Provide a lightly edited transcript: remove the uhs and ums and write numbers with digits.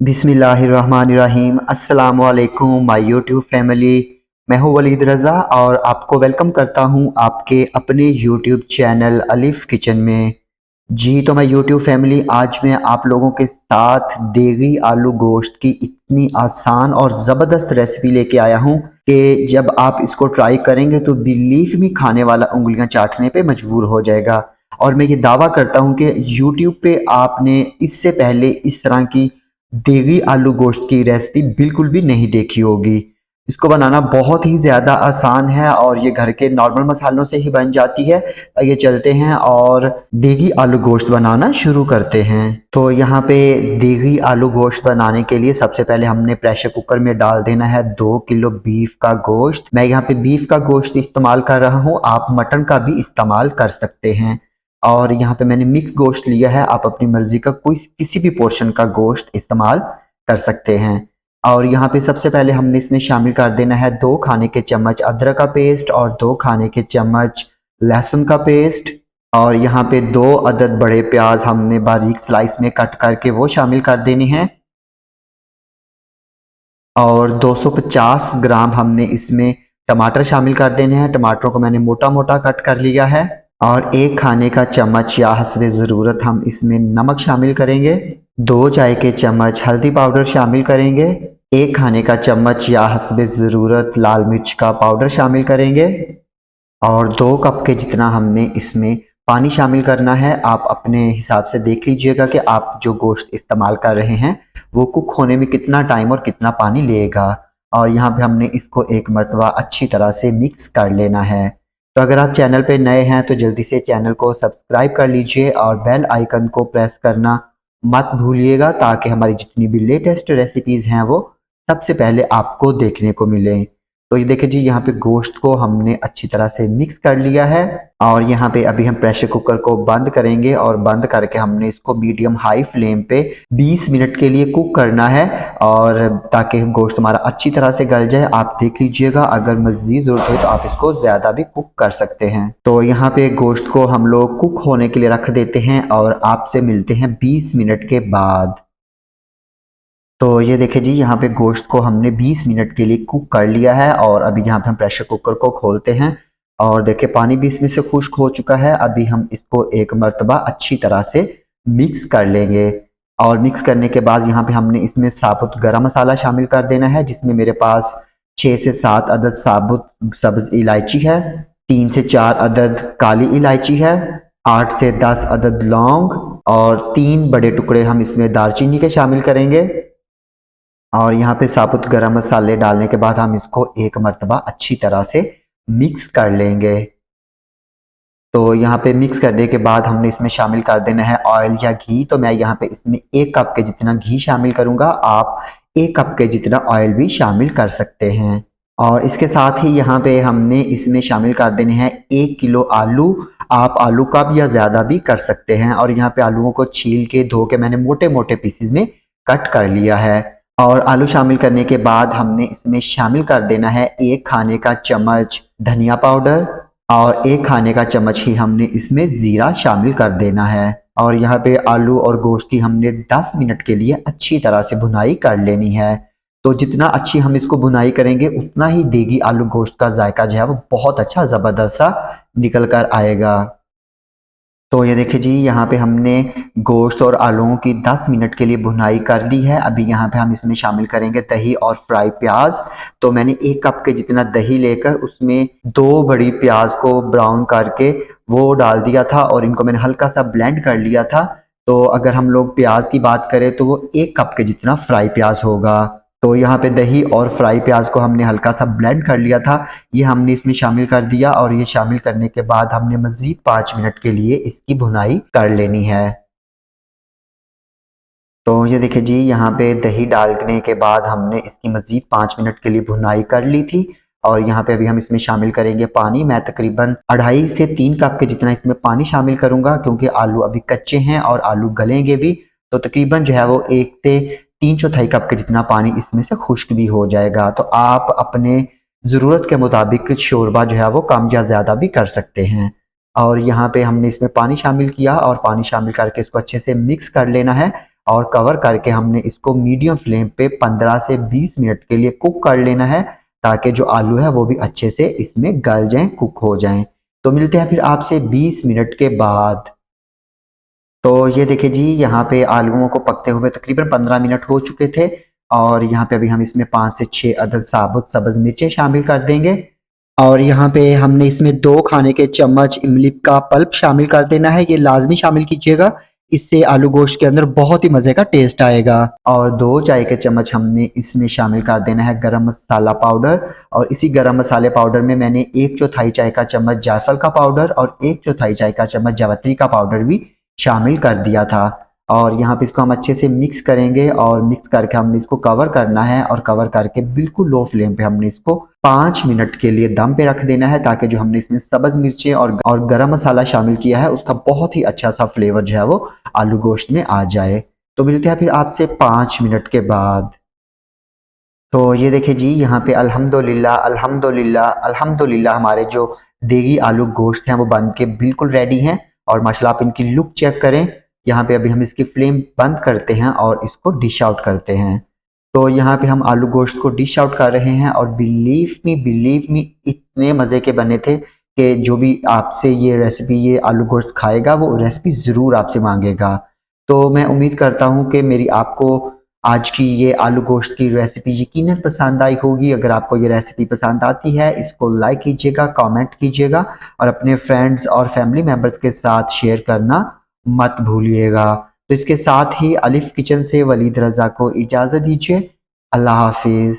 बिस्मिल्लाहिर्रहमानिर्रहीम। अस्सलामु अलैकुम माय यूट्यूब फैमिली। मैं हूँ वलीद रज़ा और आपको वेलकम करता हूँ आपके अपने यूट्यूब चैनल अलिफ किचन में। जी तो मैं यूट्यूब फैमिली आज मैं आप लोगों के साथ देगी आलू गोश्त की इतनी आसान और ज़बरदस्त रेसिपी लेके आया हूँ कि जब आप इसको ट्राई करेंगे तो बिलीव मी खाने वाला उंगलियां चाटने पे मजबूर हो जाएगा। और मैं ये दावा करता हूँ कि यूट्यूब पे आपने इससे पहले इस तरह की देगी आलू गोश्त की रेसिपी बिल्कुल भी नहीं देखी होगी। इसको बनाना बहुत ही ज़्यादा आसान है और ये घर के नॉर्मल मसालों से ही बन जाती है। ये चलते हैं और देगी आलू गोश्त बनाना शुरू करते हैं। तो यहाँ पे देगी आलू गोश्त बनाने के लिए सबसे पहले हमने प्रेशर कुकर में डाल देना है 2 किलो बीफ का गोश्त। मैं यहाँ पे बीफ का गोश्त इस्तेमाल कर रहा हूँ, आप मटन का भी इस्तेमाल कर सकते हैं। और यहाँ पे मैंने मिक्स गोश्त लिया है, आप अपनी मर्जी का कोई किसी भी पोर्शन का गोश्त इस्तेमाल कर सकते हैं। और यहाँ पे सबसे पहले हमने इसमें शामिल कर देना है 2 खाने के चम्मच अदरक का पेस्ट और 2 खाने के चम्मच लहसुन का पेस्ट। और यहाँ पे 2 अदद बड़े प्याज हमने बारीक स्लाइस में कट करके वो शामिल कर देने हैं। और 250 ग्राम हमने इसमें टमाटर शामिल कर देने हैं। टमाटरों को मैंने मोटा मोटा कट कर लिया है। और 1 खाने का चम्मच या हस्बे ज़रूरत हम इसमें नमक शामिल करेंगे। 2 चाय के चम्मच हल्दी पाउडर शामिल करेंगे। 1 खाने का चम्मच या हस्बे ज़रूरत लाल मिर्च का पाउडर शामिल करेंगे। और 2 कप के जितना हमने इसमें पानी शामिल करना है। आप अपने हिसाब से देख लीजिएगा कि आप जो गोश्त इस्तेमाल कर रहे हैं वो कुक होने में कितना टाइम और कितना पानी लेगा। और यहाँ पे हमने इसको एक मरतबा अच्छी तरह से मिक्स कर लेना है। तो अगर आप चैनल पे नए हैं तो जल्दी से चैनल को सब्सक्राइब कर लीजिए और बेल आइकन को प्रेस करना मत भूलिएगा ताकि हमारी जितनी भी लेटेस्ट रेसिपीज़ हैं वो सबसे पहले आपको देखने को मिलें। तो ये देखिए जी, यहाँ पे गोश्त को हमने अच्छी तरह से मिक्स कर लिया है। और यहाँ पे अभी हम प्रेशर कुकर को बंद करेंगे और बंद करके हमने इसको मीडियम हाई फ्लेम पे 20 मिनट के लिए कुक करना है। और ताकि गोश्त हमारा अच्छी तरह से गल जाए। आप देख लीजिएगा, अगर मज़ीद ज़रूरत हो तो आप इसको ज़्यादा भी कुक कर सकते हैं। तो यहाँ पे गोश्त को हम लोग कुक होने के लिए रख देते हैं और आपसे मिलते हैं 20 मिनट के बाद। तो ये देखिए जी, यहाँ पे गोश्त को हमने 20 मिनट के लिए कुक कर लिया है। और अभी यहाँ पे हम प्रेशर कुकर को खोलते हैं और देखिए पानी भी इसमें से खुश्क हो चुका है। अभी हम इसको एक मरतबा अच्छी तरह से मिक्स कर लेंगे। और मिक्स करने के बाद यहाँ पे हमने इसमें साबुत गरम मसाला शामिल कर देना है, जिसमें मेरे पास 6 से 7 अदद साबुत सब्ज इलायची है, 3 से 4 अदद काली इलायची है, 8 से 10 अदद लौंग और 3 बड़े टुकड़े हम इसमें दालचीनी के शामिल करेंगे। और यहाँ पे साबुत गरम मसाले डालने के बाद हम इसको एक मरतबा अच्छी तरह से मिक्स कर लेंगे। तो यहाँ पे मिक्स करने के बाद हमने इसमें शामिल कर देना है ऑयल या घी। तो मैं यहाँ पे इसमें 1 कप के जितना घी शामिल करूँगा, आप 1 कप के जितना ऑयल भी शामिल कर सकते हैं। और इसके साथ ही यहाँ पे हमने इसमें शामिल कर देने हैं 1 किलो आलू। आप आलू कम या ज़्यादा भी कर सकते हैं। और यहाँ पे आलूओं को छील के धो के मैंने मोटे मोटे पीसेस में कट कर लिया है। और आलू शामिल करने के बाद हमने इसमें शामिल कर देना है 1 खाने का चम्मच धनिया पाउडर और 1 खाने का चम्मच ही हमने इसमें ज़ीरा शामिल कर देना है। और यहाँ पे आलू और गोश्त की हमने 10 मिनट के लिए अच्छी तरह से भुनाई कर लेनी है। तो जितना अच्छी हम इसको भुनाई करेंगे उतना ही देगी आलू गोश्त का जायका जो है वो बहुत अच्छा ज़बरदस्त सा निकल कर आएगा। तो ये देखिए जी, यहाँ पे हमने गोश्त और आलूओं की 10 मिनट के लिए भुनाई कर ली है। अभी यहाँ पे हम इसमें शामिल करेंगे दही और फ्राई प्याज। तो मैंने 1 कप के जितना दही लेकर उसमें 2 बड़ी प्याज को ब्राउन करके वो डाल दिया था और इनको मैंने हल्का सा ब्लेंड कर लिया था। तो अगर हम लोग प्याज की बात करें तो वो 1 कप के जितना फ्राई प्याज होगा। तो यहाँ पे दही और फ्राई प्याज को हमने हल्का सा ब्लेंड कर लिया था, ये हमने इसमें शामिल कर दिया। और ये शामिल करने के बाद हमने मज़ीद 5 मिनट के लिए इसकी भुनाई कर लेनी है। तो ये देखिए जी, यहाँ पे दही डालने के बाद हमने इसकी मज़ीद 5 मिनट के लिए भुनाई कर ली थी। और यहाँ पे अभी हम इसमें शामिल करेंगे पानी। मैं तकरीबन 2.5 से 3 कप के जितना इसमें पानी शामिल करूँगा, क्योंकि आलू अभी कच्चे हैं और आलू गलेंगे भी। तो तकरीबन जो है वो 1 से 3/4 कप के जितना पानी इसमें से खुश्क भी हो जाएगा। तो आप अपने ज़रूरत के मुताबिक शोरबा जो है वो कम या ज़्यादा भी कर सकते हैं। और यहाँ पे हमने इसमें पानी शामिल किया और पानी शामिल करके इसको अच्छे से मिक्स कर लेना है। और कवर करके हमने इसको मीडियम फ्लेम पे 15 से 20 मिनट के लिए कुक कर लेना है, ताकि जो आलू है वो भी अच्छे से इसमें गल जाएं, कुक हो जाएं। तो मिलते हैं फिर आपसे 20 मिनट के बाद। तो ये देखिए जी, यहाँ पे आलूओं को पकते हुए तकरीबन 15 मिनट हो चुके थे और यहाँ पे अभी हम इसमें 5 से 6 अदद साबुत सब्ज़ मिर्चें शामिल कर देंगे और यहाँ पे हमने इसमें 2 खाने के चम्मच इमली का पल्प शामिल कर देना है। ये लाजमी शामिल कीजिएगा, इससे आलू गोश्त के अंदर बहुत ही मज़े का टेस्ट आएगा। और 2 चाय के चम्मच हमने इसमें शामिल कर देना है गरम मसाला पाउडर और इसी गरम मसाले पाउडर में मैंने 1/4 चाय का चम्मच जायफल का पाउडर और 1/4 चाय का चम्मच जावित्री का पाउडर भी शामिल कर दिया था। और यहाँ पे इसको हम अच्छे से मिक्स करेंगे और मिक्स करके हमने इसको कवर करना है और कवर करके बिल्कुल लो फ्लेम पे हमने इसको 5 मिनट के लिए दम पे रख देना है, ताकि जो हमने इसमें सब्ज मिर्चें और गरम मसाला शामिल किया है उसका बहुत ही अच्छा सा फ्लेवर जो है वो आलू गोश्त में आ जाए। तो मिलते हैं फिर आपसे 5 मिनट के बाद। तो ये देखिए जी, यहाँ पे अल्हम्दुलिल्लाह अल्हम्दुलिल्लाह अल्हम्दुलिल्लाह हमारे जो देगी आलू गोश्त हैं वो बन के बिल्कुल रेडी हैं। और माशाल्लाह आप इनकी लुक चेक करें। यहाँ पे अभी हम इसकी फ्लेम बंद करते हैं और इसको डिश आउट करते हैं। तो यहाँ पे हम आलू गोश्त को डिश आउट कर रहे हैं और बिलीव मी इतने मज़े के बने थे कि जो भी आपसे ये रेसिपी ये आलू गोश्त खाएगा वो रेसिपी ज़रूर आपसे मांगेगा। तो मैं उम्मीद करता हूँ कि मेरी आपको आज की ये आलू गोश्त की रेसिपी यकीनन पसंद आई होगी। अगर आपको ये रेसिपी पसंद आती है इसको लाइक कीजिएगा, कमेंट कीजिएगा और अपने फ्रेंड्स और फैमिली मेम्बर्स के साथ शेयर करना मत भूलिएगा। तो इसके साथ ही अलिफ किचन से वलीद रज़ा को इजाज़त दीजिए। अल्लाह हाफिज़।